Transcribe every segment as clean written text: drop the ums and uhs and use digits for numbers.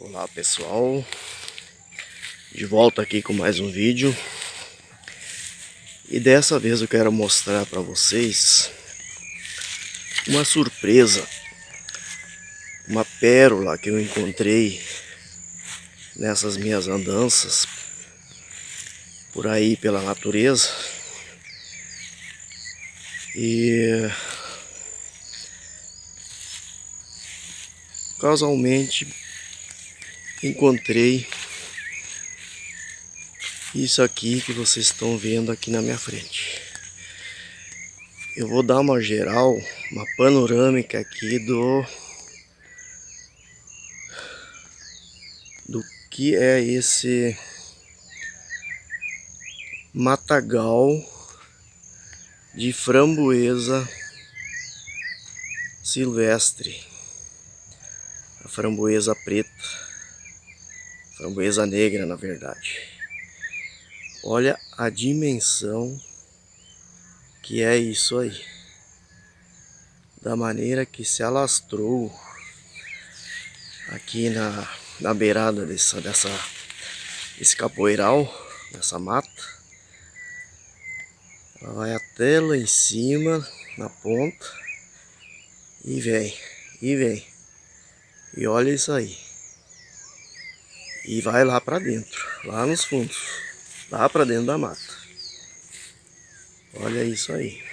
Olá pessoal, de volta aqui com mais um vídeo. E dessa vez eu quero mostrar para vocês uma surpresa, uma pérola que eu encontrei nessas minhas andanças por aí pela natureza. E casualmente encontrei isso aqui que vocês estão vendo aqui na minha frente. Eu vou dar uma geral, uma panorâmica aqui do que é esse matagal de framboesa silvestre, a framboesa preta, framboesa negra na verdade. Olha a dimensão que é isso aí, da maneira que se alastrou aqui na beirada desse capoeiral, dessa mata. Ela vai até lá em cima, na ponta, e vem, e olha isso aí, e vai lá pra dentro, lá nos fundos, lá pra dentro da mata. Olha isso aí.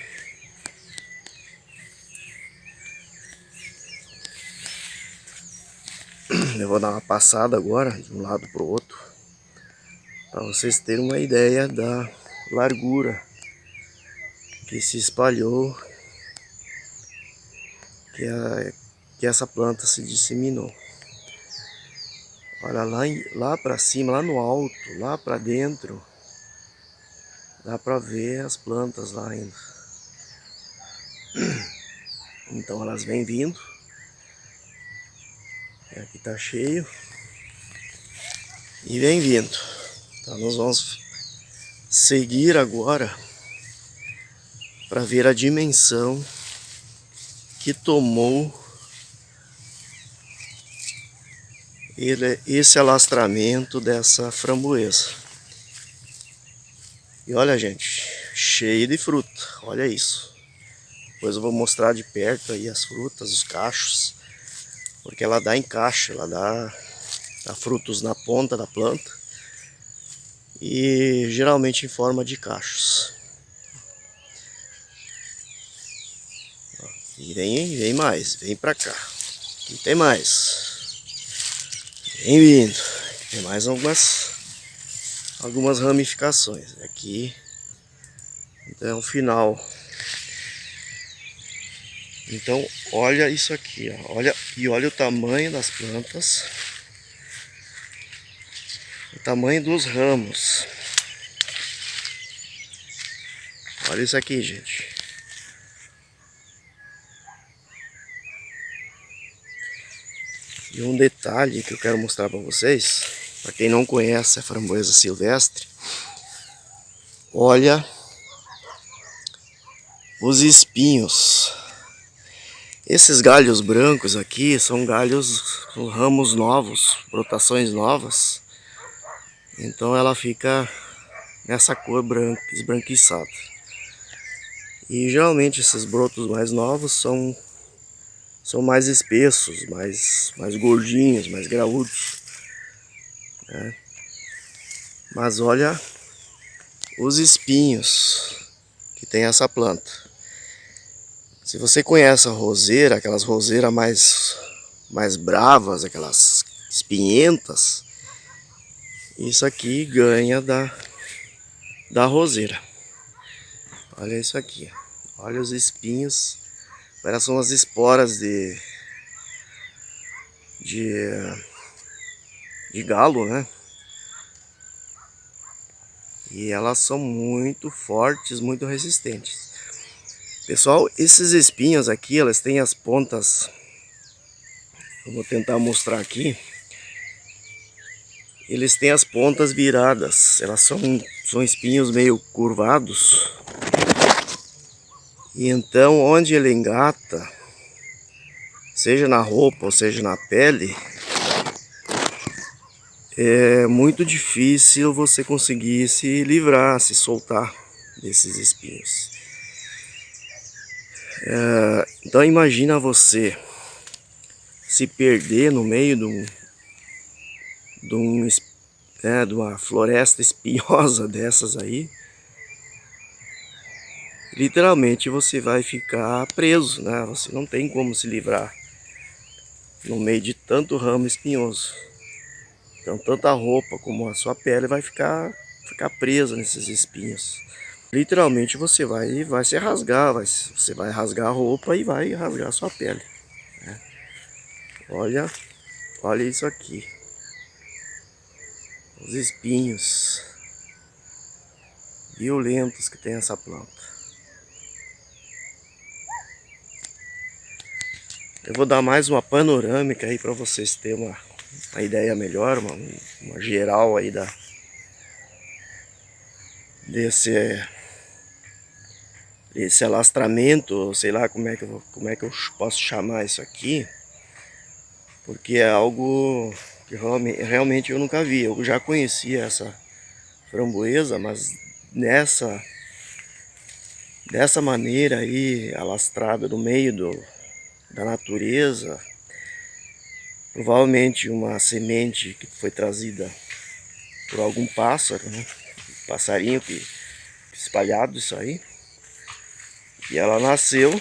Eu vou dar uma passada agora de um lado pro outro, para vocês terem uma ideia da largura que se espalhou, que essa planta se disseminou. Olha lá para cima, lá no alto, lá para dentro, dá para ver as plantas lá ainda. Então elas vêm vindo. E aqui tá cheio. E vem vindo. Então nós vamos seguir agora para ver a dimensão que tomou esse alastramento dessa framboesa. E olha, gente, cheio de fruta, olha isso. Depois eu vou mostrar de perto aí as frutas, os cachos, porque ela dá em cacho, ela dá frutos na ponta da planta e geralmente em forma de cachos. E vem mais, vem pra cá. Aqui tem mais. Vem vindo. Tem mais algumas ramificações. Aqui então é o final. Então olha isso aqui, ó. Olha o tamanho das plantas. O tamanho dos ramos. Olha isso aqui, gente. E um detalhe que eu quero mostrar para vocês, para quem não conhece a framboesa silvestre, olha os espinhos. Esses galhos brancos aqui são galhos com ramos novos, brotações novas. Então ela fica nessa cor branca, esbranquiçada. E geralmente esses brotos mais novos são mais espessos, mais gordinhos, mais graúdos, né? Mas olha os espinhos que tem essa planta. Se você conhece a roseira, aquelas roseiras mais bravas, aquelas espinhentas, isso aqui ganha da roseira. Olha isso aqui, olha os espinhos. Elas são as esporas de galo, né? E elas são muito fortes, muito resistentes. Pessoal, esses espinhos aqui, elas têm as pontas. Eu vou tentar mostrar aqui. Eles têm as pontas viradas. Elas são espinhos meio curvados. E então, onde ele engata, seja na roupa ou seja na pele, é muito difícil você conseguir se livrar, se soltar desses espinhos. Então imagina você se perder no meio de uma floresta espinhosa dessas aí. Literalmente você vai ficar preso, né? Você não tem como se livrar no meio de tanto ramo espinhoso. Então tanta roupa como a sua pele vai ficar presa nesses espinhos. Literalmente você vai se rasgar, você vai rasgar a roupa e vai rasgar a sua pele, né? Olha isso aqui. Os espinhos violentos que tem essa planta. Eu vou dar mais uma panorâmica aí para vocês terem uma ideia melhor, uma geral aí desse alastramento, sei lá como é que eu posso chamar isso aqui, porque é algo que realmente eu nunca vi. Eu já conhecia essa framboesa, mas dessa maneira aí, alastrada no meio da natureza, provavelmente uma semente que foi trazida por algum pássaro, né? Passarinho que espalhado isso aí, e ela nasceu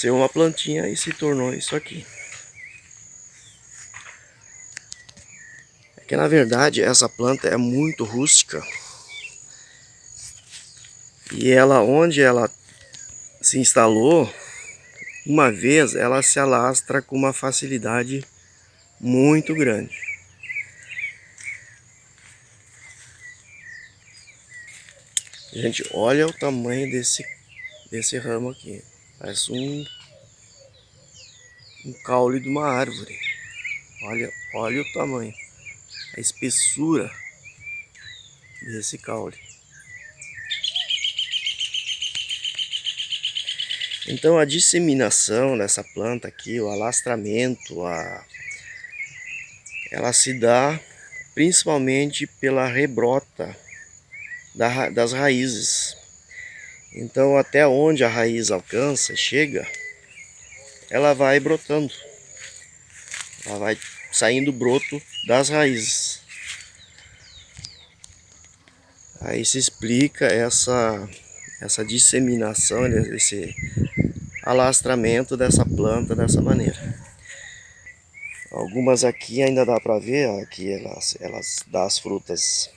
uma plantinha e se tornou isso aqui. É que na verdade essa planta é muito rústica, e onde ela se instalou, uma vez ela se alastra com uma facilidade muito grande. Gente, olha o tamanho desse ramo aqui. Parece um caule de uma árvore. Olha o tamanho, a espessura desse caule. Então a disseminação dessa planta aqui, o alastramento, ela se dá principalmente pela rebrota das raízes. Então até onde a raiz alcança, chega, ela vai brotando. Ela vai saindo broto das raízes. Aí se explica essa disseminação, esse alastramento dessa planta dessa maneira. Algumas aqui ainda dá para ver, ó, que elas dão as frutas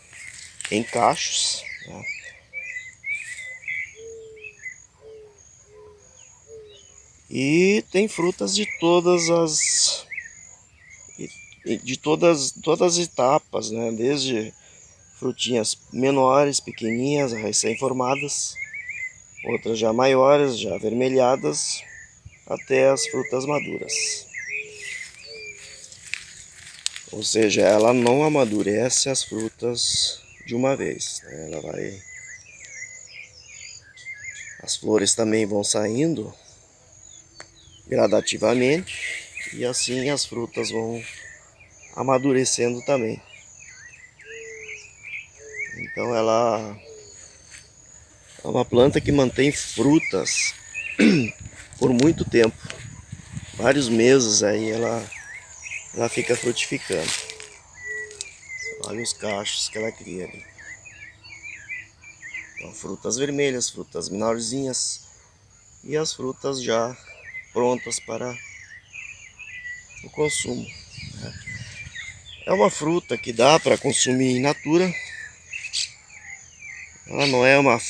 em cachos, né? E tem frutas de todas as etapas, né? Desde frutinhas menores, pequenininhas, recém-formadas, outras já maiores, já avermelhadas, até as frutas maduras. Ou seja, ela não amadurece as frutas de uma vez, né? As flores também vão saindo gradativamente, e assim as frutas vão amadurecendo também. Então ela é uma planta que mantém frutas por muito tempo. Vários meses aí ela fica frutificando. Olha os cachos que ela cria ali. Então, frutas vermelhas, frutas menorzinhas e as frutas já prontas para o consumo. É uma fruta que dá para consumir in natura. Ela não é uma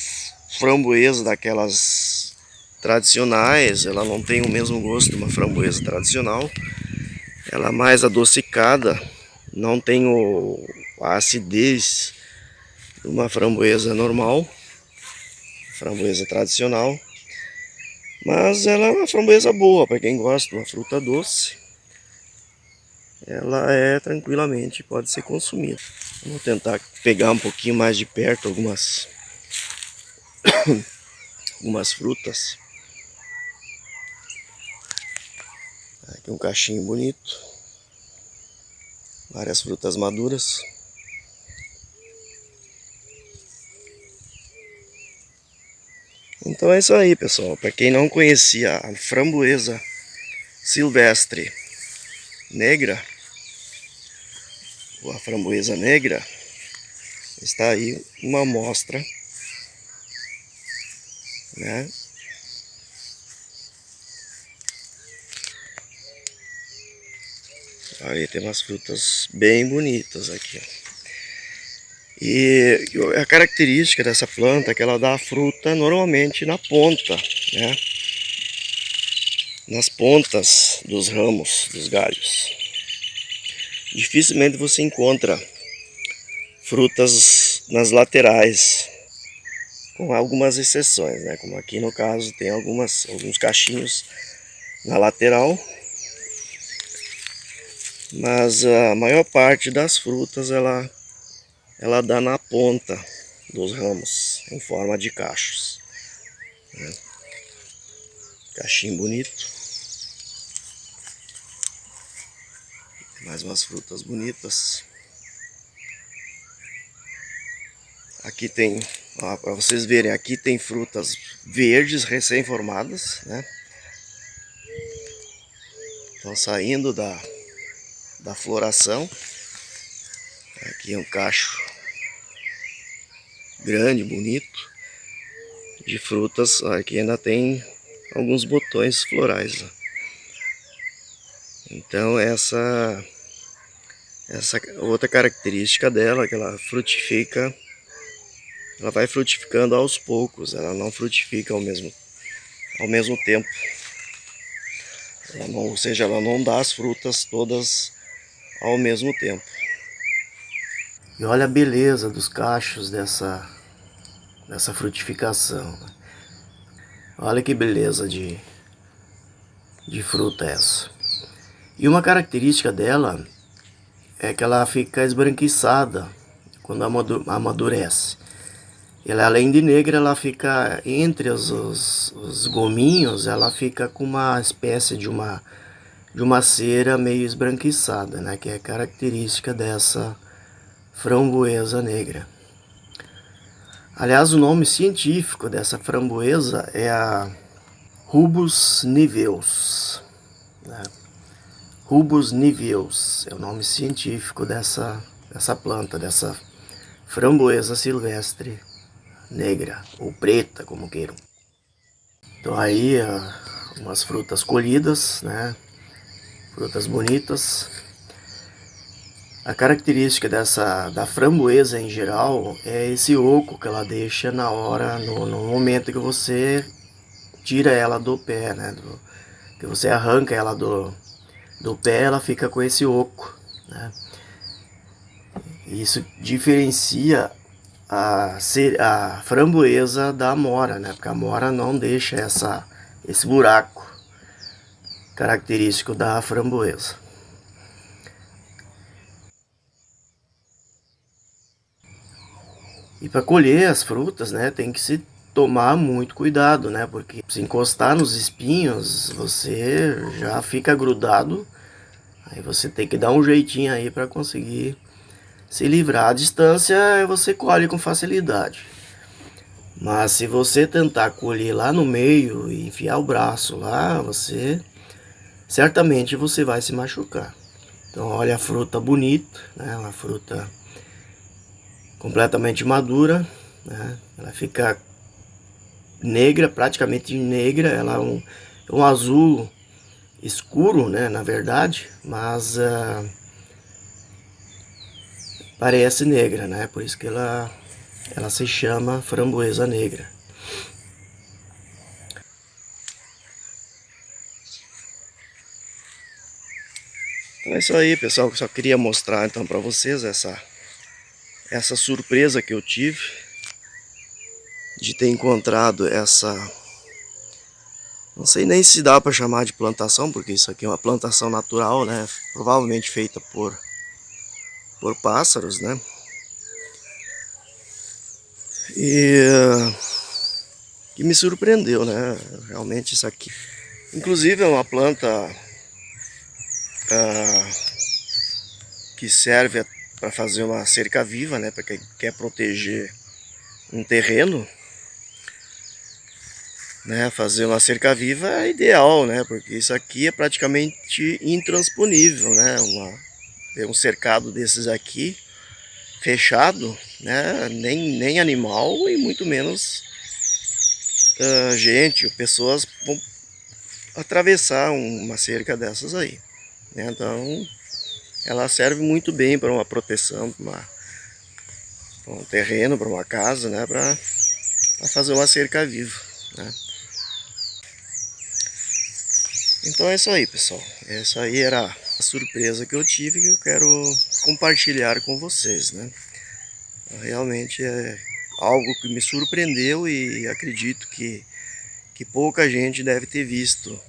framboesa daquelas tradicionais, ela não tem o mesmo gosto de uma framboesa tradicional. Ela é mais adocicada, não tem a acidez de uma framboesa normal, framboesa tradicional. Mas ela é uma framboesa boa para quem gosta de uma fruta doce. Ela tranquilamente pode ser consumida. Vamos tentar pegar um pouquinho mais de perto algumas frutas. Aqui um cachinho bonito. Várias frutas maduras. Então é isso aí, pessoal. Para quem não conhecia a framboesa silvestre negra, ou a framboesa negra, está aí uma amostra, né? Aí tem umas frutas bem bonitas aqui, ó. E a característica dessa planta é que ela dá a fruta normalmente na ponta, né? Nas pontas dos ramos, dos galhos. Dificilmente você encontra frutas nas laterais, com algumas exceções, né? Como aqui no caso tem alguns cachinhos na lateral, mas a maior parte das frutas ela dá na ponta dos ramos, em forma de cachos, né? Cachinho bonito. Mais umas frutas bonitas. Aqui tem, para vocês verem, aqui tem frutas verdes recém-formadas, né? Estão saindo da floração. Aqui é um cacho grande, bonito, de frutas. Aqui ainda tem alguns botões florais, né? Então essa outra característica dela é que ela frutifica, ela vai frutificando aos poucos, ela não frutifica ao mesmo tempo. Ou seja, ela não dá as frutas todas ao mesmo tempo. E olha a beleza dos cachos dessa frutificação. Olha que beleza de fruta essa. E uma característica dela é que ela fica esbranquiçada quando amadurece. Ela, além de negra, ela fica entre os gominhos, ela fica com uma espécie de uma cera meio esbranquiçada, né? Que é característica dessa framboesa negra. Aliás, o nome científico dessa framboesa é a Rubus niveus, né? Rubus niveus é o nome científico dessa planta, dessa framboesa silvestre negra, ou preta, como queiram. Então aí, umas frutas colhidas, né? Frutas bonitas. A característica da framboesa em geral é esse oco que ela deixa na hora, no momento que você tira ela do pé, né? Que você arranca ela do pé, ela fica com esse oco, né? Isso diferencia a framboesa da amora, né? Porque a amora não deixa esse buraco característico da framboesa. E para colher as frutas, né, tem que se tomar muito cuidado, né? Porque se encostar nos espinhos, você já fica grudado. Aí você tem que dar um jeitinho aí para conseguir se livrar. A distância você colhe com facilidade. Mas se você tentar colher lá no meio e enfiar o braço lá, certamente você vai se machucar. Então olha a fruta bonita, né? Uma fruta completamente madura, né? Ela fica negra, praticamente negra. Ela é um azul escuro, né? Na verdade, mas parece negra, né? Por isso que ela se chama framboesa negra. Então é isso aí, pessoal. Eu só queria mostrar então para vocês essa surpresa que eu tive de ter encontrado essa, não sei nem se dá para chamar de plantação, porque isso aqui é uma plantação natural, né? Provavelmente feita por pássaros, né? E que me surpreendeu, né? Realmente isso aqui, inclusive, é uma planta que serve para fazer uma cerca viva, né? Para quem quer proteger um terreno, né? Fazer uma cerca viva é ideal, né? Porque isso aqui é praticamente intransponível, né? Um cercado desses aqui fechado, né? Nem animal e muito menos gente, pessoas vão atravessar uma cerca dessas aí, né? Então ela serve muito bem para uma proteção, para um terreno, para uma casa, né? Para fazer uma cerca viva, né? Então é isso aí, pessoal. Essa aí era a surpresa que eu tive, que eu quero compartilhar com vocês, né? Realmente é algo que me surpreendeu e acredito que pouca gente deve ter visto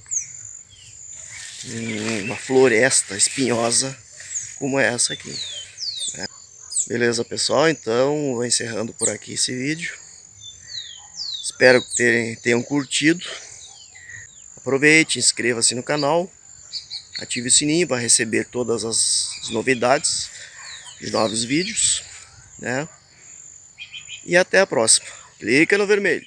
uma floresta espinhosa como essa aqui, né? Beleza, pessoal? Então vou encerrando por aqui esse vídeo. Espero que tenham curtido. Aproveite, inscreva-se no canal, ative o sininho para receber todas as novidades de novos vídeos, né? E até a próxima. Clica no vermelho.